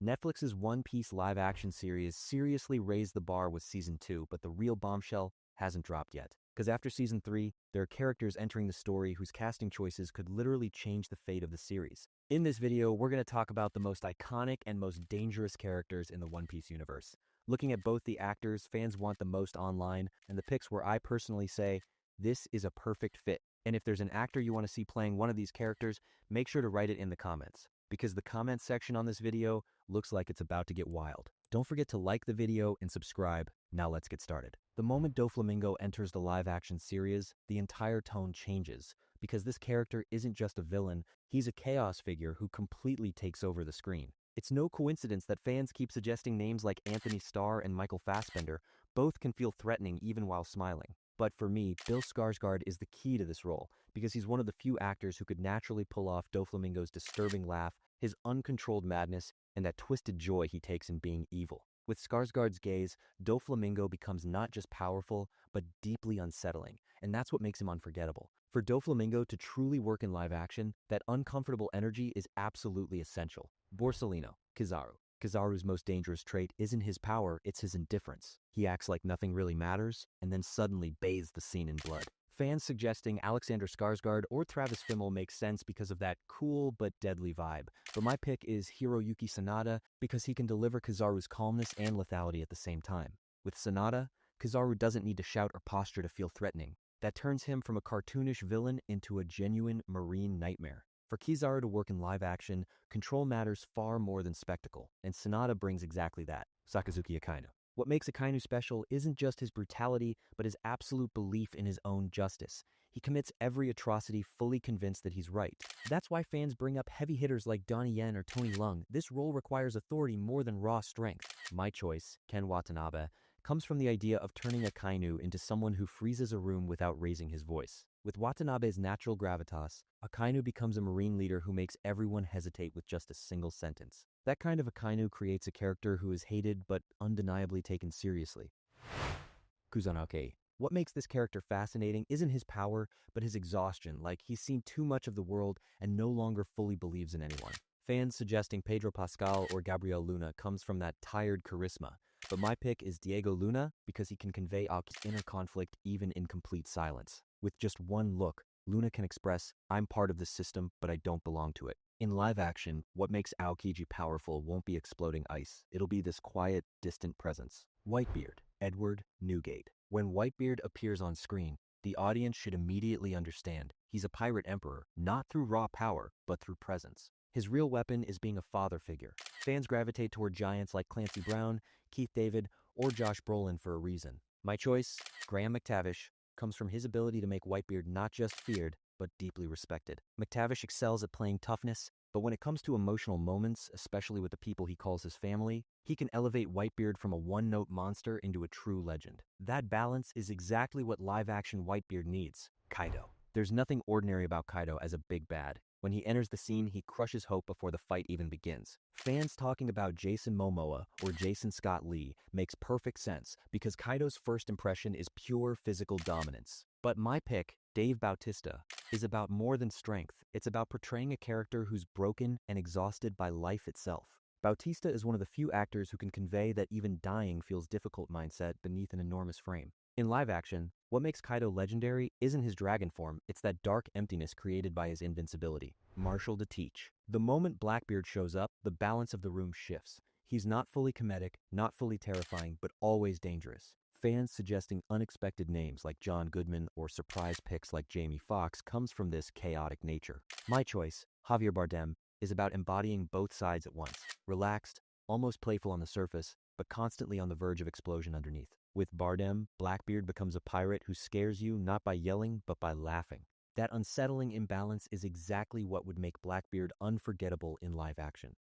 Netflix's One Piece live-action series seriously raised the bar with Season 2, but the real bombshell hasn't dropped yet. Because after Season 3, there are characters entering the story whose casting choices could literally change the fate of the series. In this video, we're going to talk about the most iconic and most dangerous characters in the One Piece universe. Looking at both the actors fans want the most online, and the picks where I personally say, this is a perfect fit. And if there's an actor you want to see playing one of these characters, make sure to write it in the comments, because the comments section on this video looks like it's about to get wild. Don't forget to like the video and subscribe. Now let's get started. The moment Doflamingo enters the live-action series, the entire tone changes, because this character isn't just a villain, he's a chaos figure who completely takes over the screen. It's no coincidence that fans keep suggesting names like Anthony Starr and Michael Fassbender. Both can feel threatening even while smiling. But for me, Bill Skarsgård is the key to this role, because he's one of the few actors who could naturally pull off Doflamingo's disturbing laugh, his uncontrolled madness, and that twisted joy he takes in being evil. With Skarsgård's gaze, Doflamingo becomes not just powerful, but deeply unsettling, and that's what makes him unforgettable. For Doflamingo to truly work in live action, that uncomfortable energy is absolutely essential. Borsalino, Kizaru. Kizaru's most dangerous trait isn't his power, it's his indifference. He acts like nothing really matters, and then suddenly bathes the scene in blood. Fans suggesting Alexander Skarsgård or Travis Fimmel makes sense because of that cool but deadly vibe. But my pick is Hiroyuki Sanada because he can deliver Kizaru's calmness and lethality at the same time. With Sanada, Kizaru doesn't need to shout or posture to feel threatening. That turns him from a cartoonish villain into a genuine marine nightmare. For Kizaru to work in live action, control matters far more than spectacle, and Sanada brings exactly that. Sakazuki Akainu. What makes Akainu special isn't just his brutality, but his absolute belief in his own justice. He commits every atrocity fully convinced that he's right. That's why fans bring up heavy hitters like Donnie Yen or Tony Leung. This role requires authority more than raw strength. My choice, Ken Watanabe, comes from the idea of turning Akainu into someone who freezes a room without raising his voice. With Watanabe's natural gravitas, Akainu becomes a marine leader who makes everyone hesitate with just a single sentence. That kind of Akainu creates a character who is hated but undeniably taken seriously. Kusanagi. What makes this character fascinating isn't his power, but his exhaustion, like he's seen too much of the world and no longer fully believes in anyone. Fans suggesting Pedro Pascal or Gabriel Luna comes from that tired charisma, but my pick is Diego Luna because he can convey Aoki's inner conflict even in complete silence. With just one look, Luna can express, I'm part of this system, but I don't belong to it. In live action, what makes Aokiji powerful won't be exploding ice. It'll be this quiet, distant presence. Whitebeard, Edward Newgate. When Whitebeard appears on screen, the audience should immediately understand he's a pirate emperor, not through raw power, but through presence. His real weapon is being a father figure. Fans gravitate toward giants like Clancy Brown, Keith David, or Josh Brolin for a reason. My choice, Graham McTavish, comes from his ability to make Whitebeard not just feared, but deeply respected. McTavish excels at playing toughness, but when it comes to emotional moments, especially with the people he calls his family, he can elevate Whitebeard from a one-note monster into a true legend. That balance is exactly what live-action Whitebeard needs. Kaido. There's nothing ordinary about Kaido as a big bad. When he enters the scene, he crushes hope before the fight even begins. Fans talking about Jason Momoa or Jason Scott Lee makes perfect sense because Kaido's first impression is pure physical dominance. But my pick, Dave Bautista, is about more than strength. It's about portraying a character who's broken and exhausted by life itself. Bautista is one of the few actors who can convey that even dying feels difficult mindset beneath an enormous frame. In live action, what makes Kaido legendary isn't his dragon form, it's that dark emptiness created by his invincibility. Marshall to teach. The moment Blackbeard shows up, the balance of the room shifts. He's not fully comedic, not fully terrifying, but always dangerous. Fans suggesting unexpected names like John Goodman or surprise picks like Jamie Foxx comes from this chaotic nature. My choice, Javier Bardem, is about embodying both sides at once. Relaxed, almost playful on the surface, but constantly on the verge of explosion underneath. With Bardem, Blackbeard becomes a pirate who scares you not by yelling, but by laughing. That unsettling imbalance is exactly what would make Blackbeard unforgettable in live action.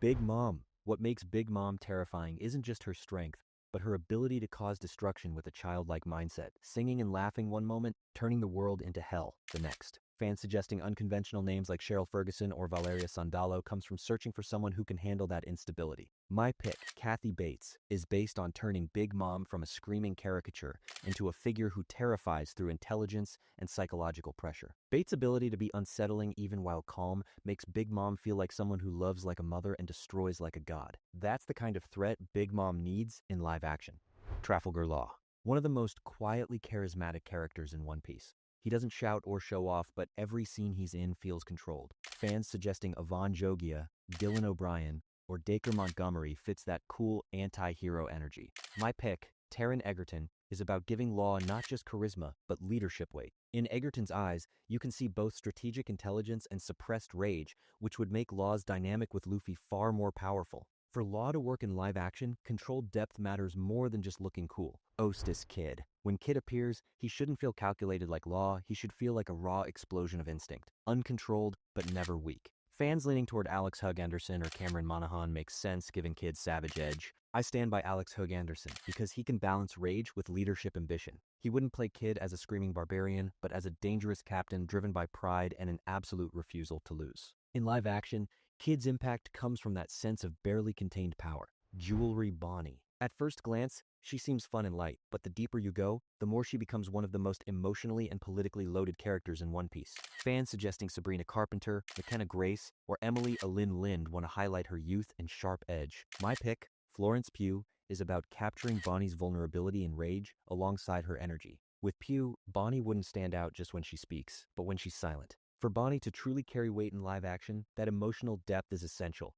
Big Mom. What makes Big Mom terrifying isn't just her strength, but her ability to cause destruction with a childlike mindset, singing and laughing one moment, turning the world into hell the next. Fans suggesting unconventional names like Cheryl Ferguson or Valeria Sandalo comes from searching for someone who can handle that instability. My pick, Kathy Bates, is based on turning Big Mom from a screaming caricature into a figure who terrifies through intelligence and psychological pressure. Bates' ability to be unsettling even while calm makes Big Mom feel like someone who loves like a mother and destroys like a god. That's the kind of threat Big Mom needs in live action. Trafalgar Law, one of the most quietly charismatic characters in One Piece. He doesn't shout or show off, but every scene he's in feels controlled. Fans suggesting Yvonne Jogia, Dylan O'Brien, or Dacre Montgomery fits that cool anti-hero energy. My pick, Taron Egerton, is about giving Law not just charisma, but leadership weight. In Egerton's eyes, you can see both strategic intelligence and suppressed rage, which would make Law's dynamic with Luffy far more powerful. For Law to work in live action, controlled depth matters more than just looking cool. Eustass Kid. When Kid appears, he shouldn't feel calculated like Law, he should feel like a raw explosion of instinct. Uncontrolled, but never weak. Fans leaning toward Alex Hug Anderson or Cameron Monaghan makes sense giving Kid savage edge. I stand by Alex Hug Anderson because he can balance rage with leadership ambition. He wouldn't play Kid as a screaming barbarian, but as a dangerous captain driven by pride and an absolute refusal to lose. In live action, Kid's impact comes from that sense of barely contained power. Jewelry Bonney. At first glance, she seems fun and light, but the deeper you go, the more she becomes one of the most emotionally and politically loaded characters in One Piece. Fans suggesting Sabrina Carpenter, McKenna Grace, or Emily Alyn Lind want to highlight her youth and sharp edge. My pick, Florence Pugh, is about capturing Bonnie's vulnerability and rage alongside her energy. With Pugh, Bonnie wouldn't stand out just when she speaks, but when she's silent. For Bonnie to truly carry weight in live action, that emotional depth is essential.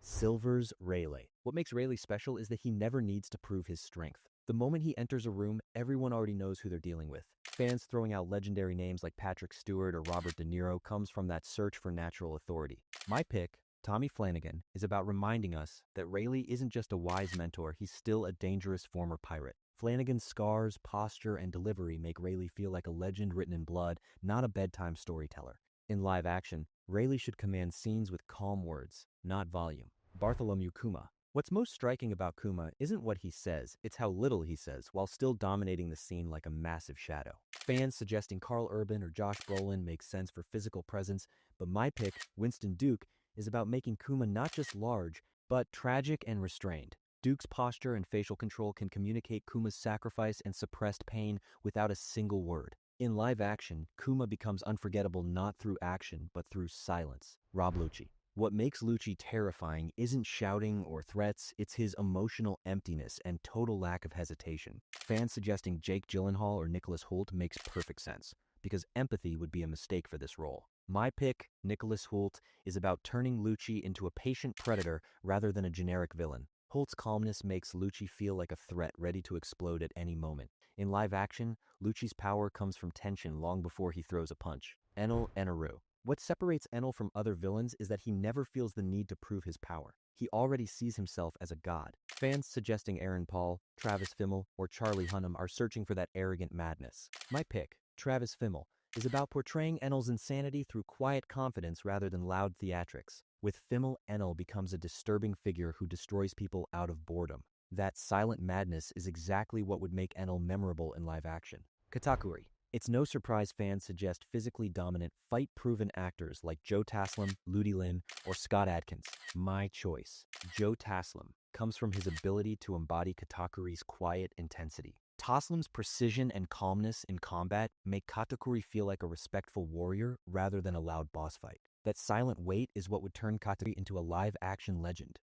Silver's Rayleigh. What makes Rayleigh special is that he never needs to prove his strength. The moment he enters a room, everyone already knows who they're dealing with. Fans throwing out legendary names like Patrick Stewart or Robert De Niro comes from that search for natural authority. My pick, Tommy Flanagan, is about reminding us that Rayleigh isn't just a wise mentor, he's still a dangerous former pirate. Flanagan's scars, posture, and delivery make Rayleigh feel like a legend written in blood, not a bedtime storyteller. In live action, Rayleigh should command scenes with calm words, not volume. Bartholomew Kuma. What's most striking about Kuma isn't what he says, it's how little he says, while still dominating the scene like a massive shadow. Fans suggesting Carl Urban or Josh Brolin makes sense for physical presence, but my pick, Winston Duke, is about making Kuma not just large, but tragic and restrained. Duke's posture and facial control can communicate Kuma's sacrifice and suppressed pain without a single word. In live action, Kuma becomes unforgettable not through action, but through silence. Rob Lucci. What makes Lucci terrifying isn't shouting or threats, it's his emotional emptiness and total lack of hesitation. Fans suggesting Jake Gyllenhaal or Nicholas Hoult makes perfect sense, because empathy would be a mistake for this role. My pick, Nicholas Hoult, is about turning Lucci into a patient predator rather than a generic villain. Holt's calmness makes Lucci feel like a threat ready to explode at any moment. In live action, Lucci's power comes from tension long before he throws a punch. Enel Eneru. What separates Enel from other villains is that he never feels the need to prove his power. He already sees himself as a god. Fans suggesting Aaron Paul, Travis Fimmel, or Charlie Hunnam are searching for that arrogant madness. My pick, Travis Fimmel, is about portraying Enel's insanity through quiet confidence rather than loud theatrics. With Fimmel, Enel becomes a disturbing figure who destroys people out of boredom. That silent madness is exactly what would make Enel memorable in live action. Katakuri. It's no surprise fans suggest physically dominant, fight-proven actors like Joe Taslim, Ludi Lin, or Scott Adkins. My choice. Joe Taslim comes from his ability to embody Katakuri's quiet intensity. Taslim's precision and calmness in combat make Katakuri feel like a respectful warrior rather than a loud boss fight. That silent weight is what would turn Katakuri into a live-action legend.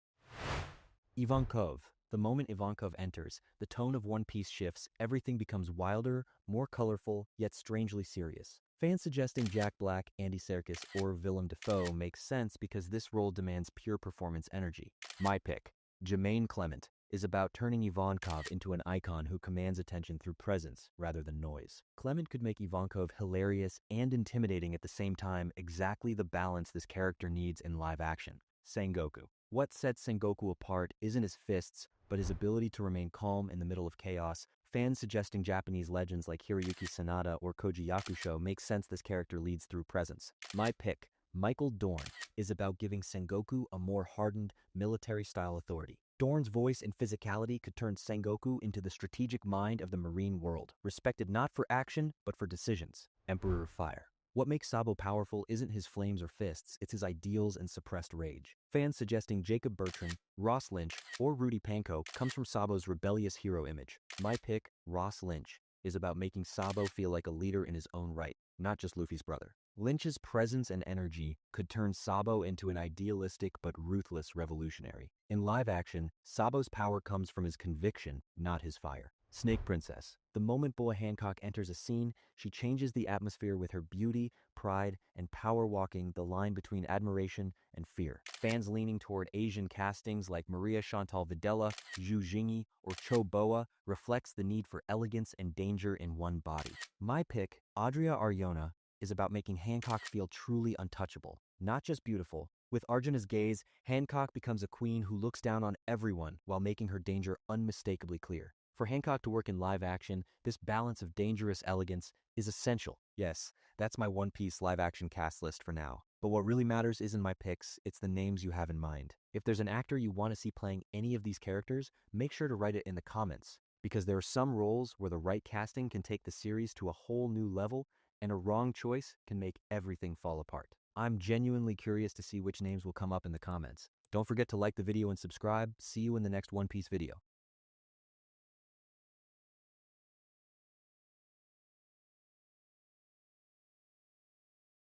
Ivankov. The moment Ivankov enters, the tone of One Piece shifts, everything becomes wilder, more colorful, yet strangely serious. Fans suggesting Jack Black, Andy Serkis, or Willem Dafoe makes sense because this role demands pure performance energy. My pick, Jermaine Clement, is about turning Ivankov into an icon who commands attention through presence rather than noise. Clement could make Ivankov hilarious and intimidating at the same time, exactly the balance this character needs in live action. Sengoku. What sets Sengoku apart isn't his fists, but his ability to remain calm in the middle of chaos. Fans suggesting Japanese legends like Hiroyuki Sanada or Koji Yakusho make sense this character leads through presence. My pick, Michael Dorn, is about giving Sengoku a more hardened, military-style authority. Dorn's voice and physicality could turn Sengoku into the strategic mind of the marine world, respected not for action, but for decisions. Emperor of Fire. What makes Sabo powerful isn't his flames or fists, it's his ideals and suppressed rage. Fans suggesting Jacob Bertrand, Ross Lynch, or Rudy Panko comes from Sabo's rebellious hero image. My pick, Ross Lynch, is about making Sabo feel like a leader in his own right, not just Luffy's brother. Lynch's presence and energy could turn Sabo into an idealistic but ruthless revolutionary. In live action, Sabo's power comes from his conviction, not his fire. Snake Princess. The moment Boa Hancock enters a scene, she changes the atmosphere with her beauty, pride, and power, walking the line between admiration and fear. Fans leaning toward Asian castings like Maria Chantal Videla, Zhu Jingyi, or Cho Boa reflects the need for elegance and danger in one body. My pick, Adria Arjona, is about making Hancock feel truly untouchable, not just beautiful. With Arjuna's gaze, Hancock becomes a queen who looks down on everyone while making her danger unmistakably clear. For Hancock to work in live action, this balance of dangerous elegance is essential. Yes, that's my One Piece live action cast list for now. But what really matters isn't my picks, it's the names you have in mind. If there's an actor you want to see playing any of these characters, make sure to write it in the comments, because there are some roles where the right casting can take the series to a whole new level, and a wrong choice can make everything fall apart. I'm genuinely curious to see which names will come up in the comments. Don't forget to like the video and subscribe. See you in the next One Piece video.